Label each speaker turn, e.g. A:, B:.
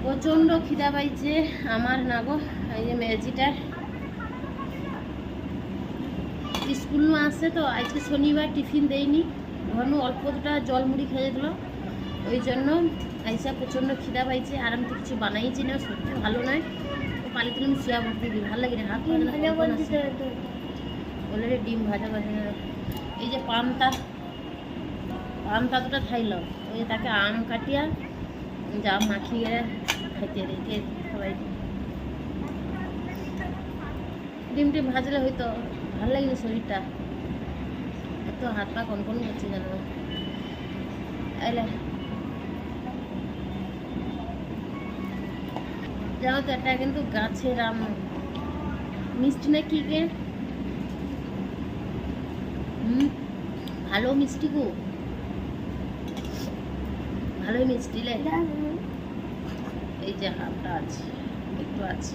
A: প্রচণ্ড খিদা পাইছে আমার না গো। এই যে মেজিটার স্কুল আসছে তো, আজকে শনিবার টিফিন দেয়নি, ঘন অল্প দুটা জল মুড়ি খেয়ে দিল। ওই জন্য আইসা প্রচণ্ড খিদা পাইছে, আর আমি তো কিছু বানাইছি না, সত্যি ভালো নয়। পালিতে আমি শুয়া ভর্তি দিই, ভালো লাগে না, হাত বলে রে ডিম ভাজা ভাজা। এই যে পান্তা দুটা খাইল, ওই যে তাকে আম কাটিয়া যা মাখিয়ে খাইতে রেখে সবাই ডিম টিম ভাজলে হয়তো ভালো লাগলো শরীরটা। এত হাত পা কনকন করছে জানো। এলে জানো তো, এটা কিন্তু গাছের আম, মিষ্টি না কি গে, ভালো মিষ্টি গো, ভালোই মিষ্টি লে। এই যে আমটা আছে, একটু আছে।